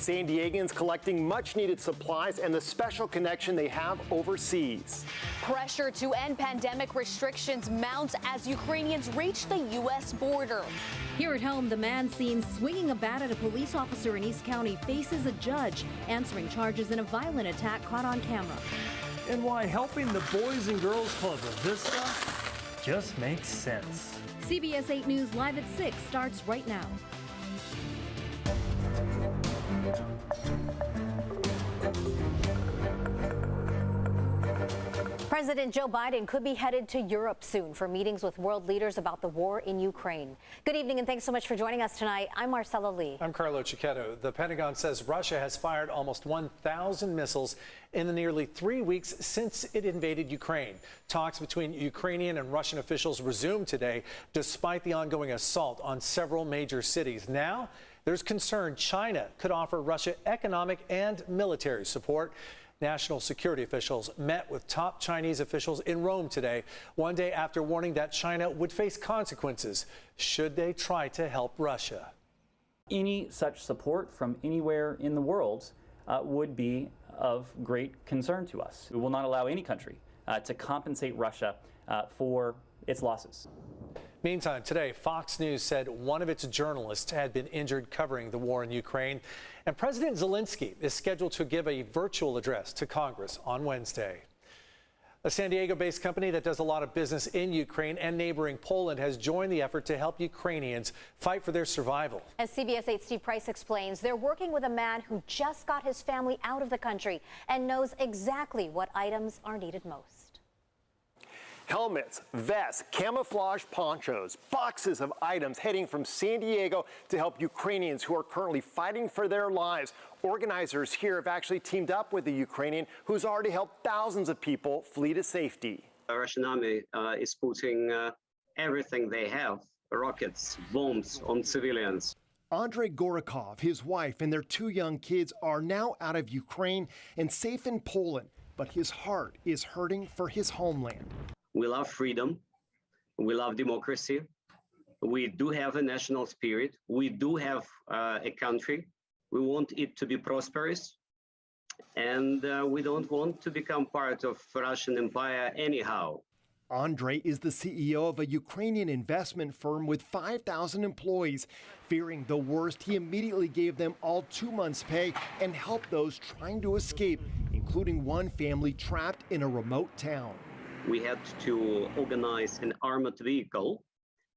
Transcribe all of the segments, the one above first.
San Diegans collecting much-needed supplies and the special connection they have overseas. Pressure to end pandemic restrictions mounts as Ukrainians reach the U.S. border. Here at home, the man seen swinging a bat at a police officer in East County faces a judge, answering charges in a violent attack caught on camera. And why helping the Boys and Girls Club of Vista just makes sense. CBS 8 News Live at 6 starts right now. President Joe Biden could be headed to Europe soon for meetings with world leaders about the war in Ukraine. Good evening and thanks so much for joining us tonight. I'm Marcella Lee. I'm Carlo Cicchetto. The Pentagon says Russia has fired almost 1,000 missiles in the nearly 3 weeks since it invaded Ukraine. Talks between Ukrainian and Russian officials resumed today despite the ongoing assault on several major cities. Now, there's concern China could offer Russia economic and military support. National security officials met with top Chinese officials in Rome today, one day after warning that China would face consequences should they try to help Russia. Any such support from anywhere in the world would be of great concern to us. We will not allow any country to compensate Russia for its losses. Meantime, today, Fox News said one of its journalists had been injured covering the war in Ukraine. And President Zelensky is scheduled to give a virtual address to Congress on Wednesday. A San Diego-based company that does a lot of business in Ukraine and neighboring Poland has joined the effort to help Ukrainians fight for their survival. As CBS 8's Steve Price explains, they're working with a man who just got his family out of the country and knows exactly what items are needed most. Helmets, vests, camouflage ponchos, boxes of items heading from San Diego to help Ukrainians who are currently fighting for their lives. Organizers here have actually teamed up with the Ukrainian who's already helped thousands of people flee to safety. The Russian army is putting everything they have, rockets, bombs, on civilians. Andrei Gorokov, his wife, and their 2 young kids are now out of Ukraine and safe in Poland, but his heart is hurting for his homeland. We love freedom. We love democracy. We do have a national spirit. We do have a country. We want it to be prosperous. And we don't want to become part of Russian empire anyhow. Andrei is the CEO of a Ukrainian investment firm with 5,000 employees. Fearing the worst, he immediately gave them all 2 months' pay and helped those trying to escape, including one family trapped in a remote town. We had to organize an armored vehicle,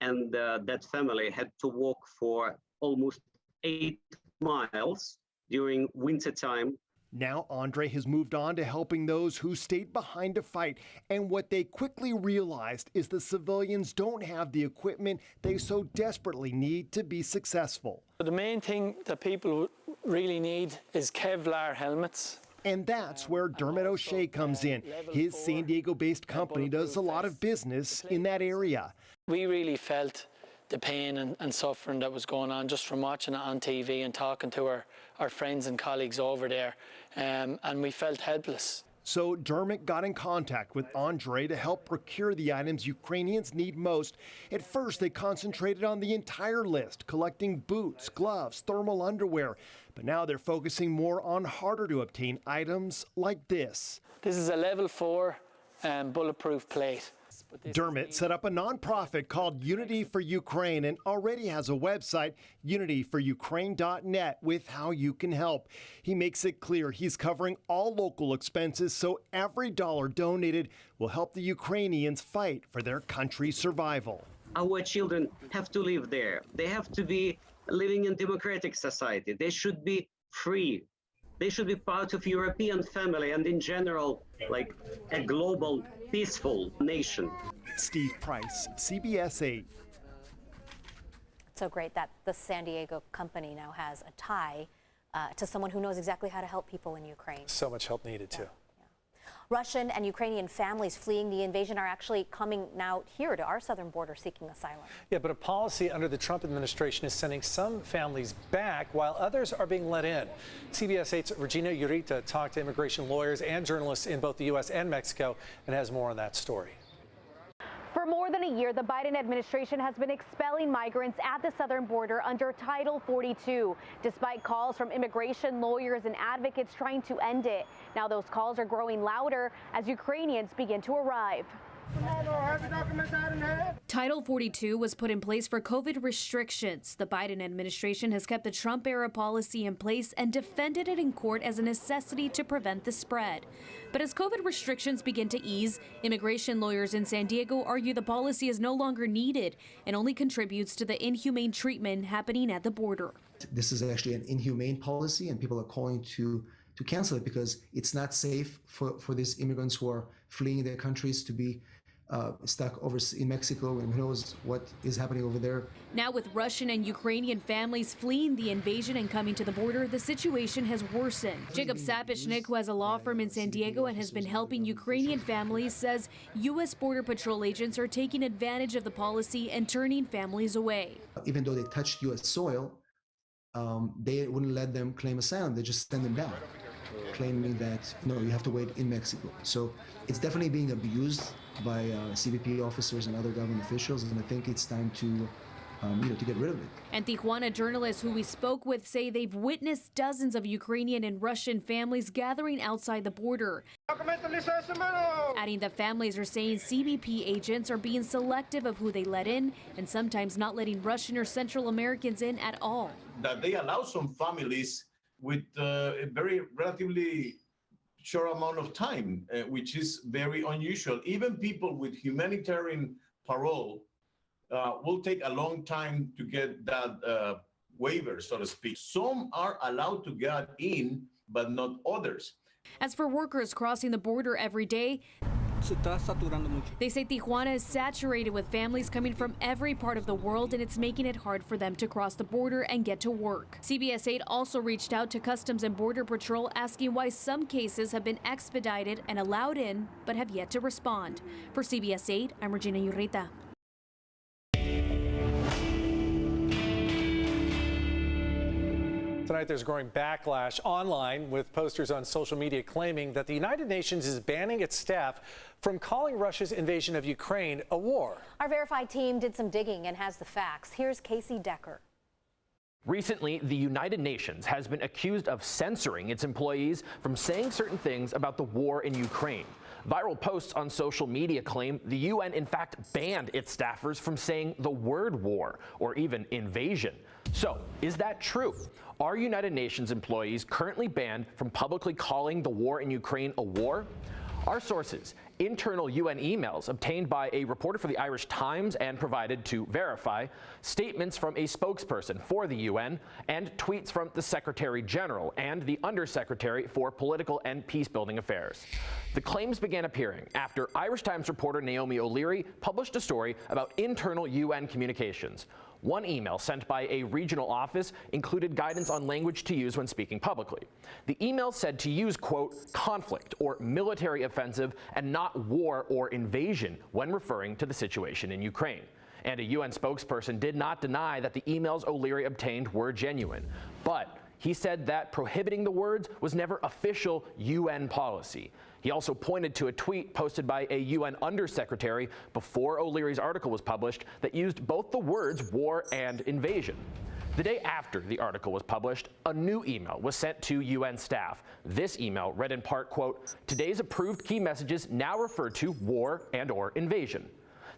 and that family had to walk for almost 8 miles during winter time. Now Andrei has moved on to helping those who stayed behind to fight, and what they quickly realized is the civilians don't have the equipment they so desperately need to be successful. The main thing that people really need is Kevlar helmets. And that's where Dermot O'Shea comes in. His San Diego-based company does a lot of business in that area. We really felt the pain and suffering that was going on just from watching it on TV and talking to our friends and colleagues over there, and we felt helpless. So Dermot got in contact with Andrei to help procure the items Ukrainians need most. At first, they concentrated on the entire list, collecting boots, gloves, thermal underwear. But now they're focusing more on harder to obtain items like this. This is a level 4 bulletproof plate. Dermot set up a nonprofit called Unity for Ukraine and already has a website, unityforukraine.net, with how you can help. He makes it clear he's covering all local expenses, so every dollar donated will help the Ukrainians fight for their country's survival. Our children have to live there. They have to be living in democratic society. They should be free. They should be part of European family and in general, like a global, peaceful nation. Steve Price, CBS 8. It's so great that the San Diego company now has a tie to someone who knows exactly how to help people in Ukraine. So much help needed, too. Russian and Ukrainian families fleeing the invasion are actually coming now here to our southern border seeking asylum. Yeah, but a policy under the Trump administration is sending some families back while others are being let in. CBS 8's Regina Urita talked to immigration lawyers and journalists in both the U.S. and Mexico and has more on that story. For more than a year, the Biden administration has been expelling migrants at the southern border under Title 42, despite calls from immigration lawyers and advocates trying to end it. Now those calls are growing louder as Ukrainians begin to arrive. Title 42 was put in place for COVID restrictions. The Biden administration has kept the Trump-era policy in place and defended it in court as a necessity to prevent the spread. But as COVID restrictions begin to ease, immigration lawyers in San Diego argue the policy is no longer needed and only contributes to the inhumane treatment happening at the border. This is actually an inhumane policy, and people are calling to cancel it because it's not safe for these immigrants who are fleeing their countries to be stuck over in Mexico, and who knows what is happening over there. Now with Russian and Ukrainian families fleeing the invasion and coming to the border, the situation has worsened. Jacob Sapichnik, who has a law firm in San Diego and has been helping Ukrainian families, says U.S. Border Patrol agents are taking advantage of the policy and turning families away. Even though they touched U.S. soil, they wouldn't let them claim asylum. They just send them back, claiming that, no, you have to wait in Mexico. So it's definitely being abused by CBP officers and other government officials, and I think it's time to get rid of it. And Tijuana journalists who we spoke with say they've witnessed dozens of Ukrainian and Russian families gathering outside the border, adding that families are saying CBP agents are being selective of who they let in and sometimes not letting Russian or Central Americans in at all. That they allow some families with a very relatively short amount of time, which is very unusual. Even people with humanitarian parole will take a long time to get that waiver, so to speak. Some are allowed to get in, but not others. As for workers crossing the border every day, they say Tijuana is saturated with families coming from every part of the world, and it's making it hard for them to cross the border and get to work. CBS 8 also reached out to Customs and Border Patrol asking why some cases have been expedited and allowed in, but have yet to respond. For CBS 8, I'm Regina Urrieta. Tonight, there's growing backlash online with posters on social media claiming that the United Nations is banning its staff from calling Russia's invasion of Ukraine a war. Our Verified team did some digging and has the facts. Here's Casey Decker. Recently, the United Nations has been accused of censoring its employees from saying certain things about the war in Ukraine. Viral posts on social media claim the UN in fact banned its staffers from saying the word war or even invasion. So, is that true? Are United Nations employees currently banned from publicly calling the war in Ukraine a war? Our sources, internal UN emails obtained by a reporter for the Irish Times and provided to Verify, statements from a spokesperson for the UN, and tweets from the Secretary General and the Undersecretary for Political and Peacebuilding Affairs. The claims began appearing after Irish Times reporter Naomi O'Leary published a story about internal UN communications. One email sent by a regional office included guidance on language to use when speaking publicly. The email said to use, quote, conflict or military offensive and not war or invasion when referring to the situation in Ukraine. And a UN spokesperson did not deny that the emails O'Leary obtained were genuine. But he said that prohibiting the words was never official UN policy. He also pointed to a tweet posted by a UN undersecretary before O'Leary's article was published that used both the words war and invasion. The day after the article was published, a new email was sent to UN staff. This email read in part, quote, today's approved key messages now refer to war and/or invasion.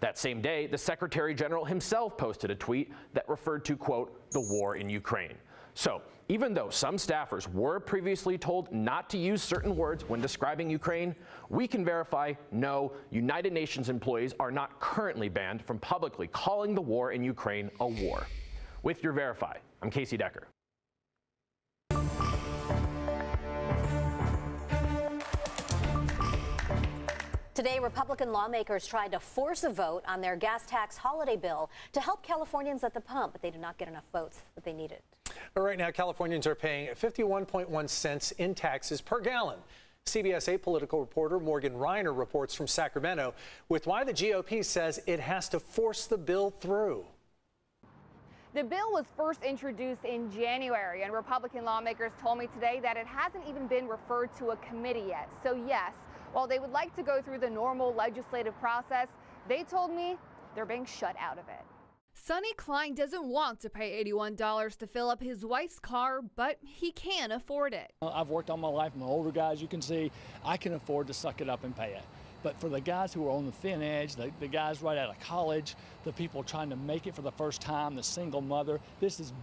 That same day, the Secretary General himself posted a tweet that referred to, quote, the war in Ukraine. So, even though some staffers were previously told not to use certain words when describing Ukraine, we can verify, no, United Nations employees are not currently banned from publicly calling the war in Ukraine a war. With your Verify, I'm Casey Decker. Today, Republican lawmakers tried to force a vote on their gas tax holiday bill to help Californians at the pump, but they did not get enough votes that they needed. Right now, Californians are paying 51.1 cents in taxes per gallon. CBS 8 political reporter Morgan Reiner reports from Sacramento with why the GOP says it has to force the bill through. The bill was first introduced in January, and Republican lawmakers told me today that it hasn't even been referred to a committee yet. So yes, while they would like to go through the normal legislative process, They told me they're being shut out of it. Sonny Klein doesn't want to pay $81 to fill up his wife's car, but he can afford it. I've worked all my life. My older guys, you can see, I can afford to suck it up and pay it. But for the guys who are on the thin edge, the guys right out of college, the people trying to make it for the first time, the single mother, this is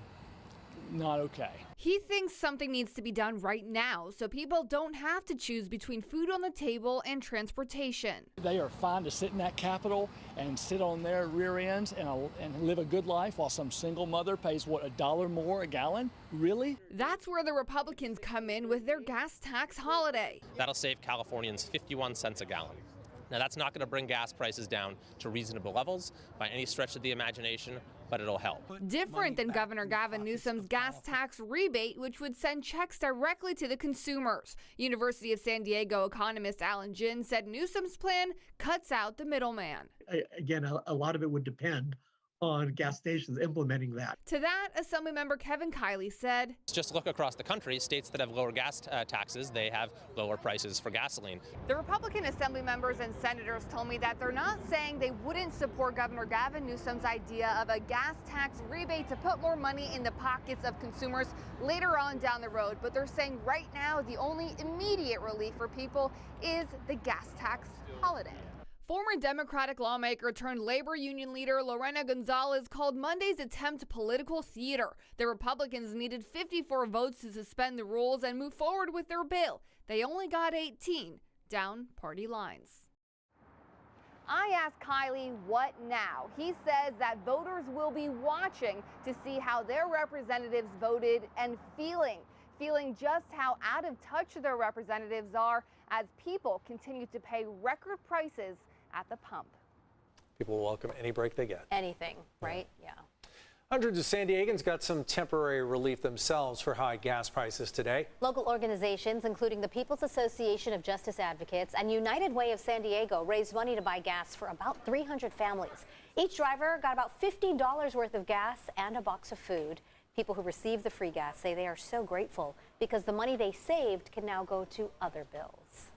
not okay. He thinks something needs to be done right now so people don't have to choose between food on the table and transportation. They are fine to sit in that Capitol and sit on their rear ends and live a good life while some single mother pays, what, $1 more a gallon? Really? That's where the Republicans come in with their gas tax holiday. That'll save Californians 51 cents a gallon. Now, that's not going to bring gas prices down to reasonable levels by any stretch of the imagination, but it'll help. Different than Governor Gavin Newsom's gas tax rebate, which would send checks directly to the consumers. University of San Diego economist Alan Ginn said Newsom's plan cuts out the middleman. Again, a lot of it would depend on gas stations implementing that. To that, Assemblymember Kevin Kiley said, Just look across the country, states that have lower gas taxes, they have lower prices for gasoline. The Republican Assembly members and senators told me that they're not saying they wouldn't support Governor Gavin Newsom's idea of a gas tax rebate to put more money in the pockets of consumers later on down the road, but they're saying right now the only immediate relief for people is the gas tax holiday. Former Democratic lawmaker turned labor union leader Lorena Gonzalez called Monday's attempt political theater. The Republicans needed 54 votes to suspend the rules and move forward with their bill. They only got 18, down party lines. I asked Kiley what now. He says that voters will be watching to see how their representatives voted and feeling just how out of touch their representatives are as people continue to pay record prices at the pump. People will welcome any break they get. Anything, right? Yeah. Hundreds of San Diegans got some temporary relief themselves for high gas prices today. Local organizations, including the People's Association of Justice Advocates and United Way of San Diego, raised money to buy gas for about 300 families. Each driver got about $50 worth of gas and a box of food. People who received the free gas say they are so grateful because the money they saved can now go to other bills.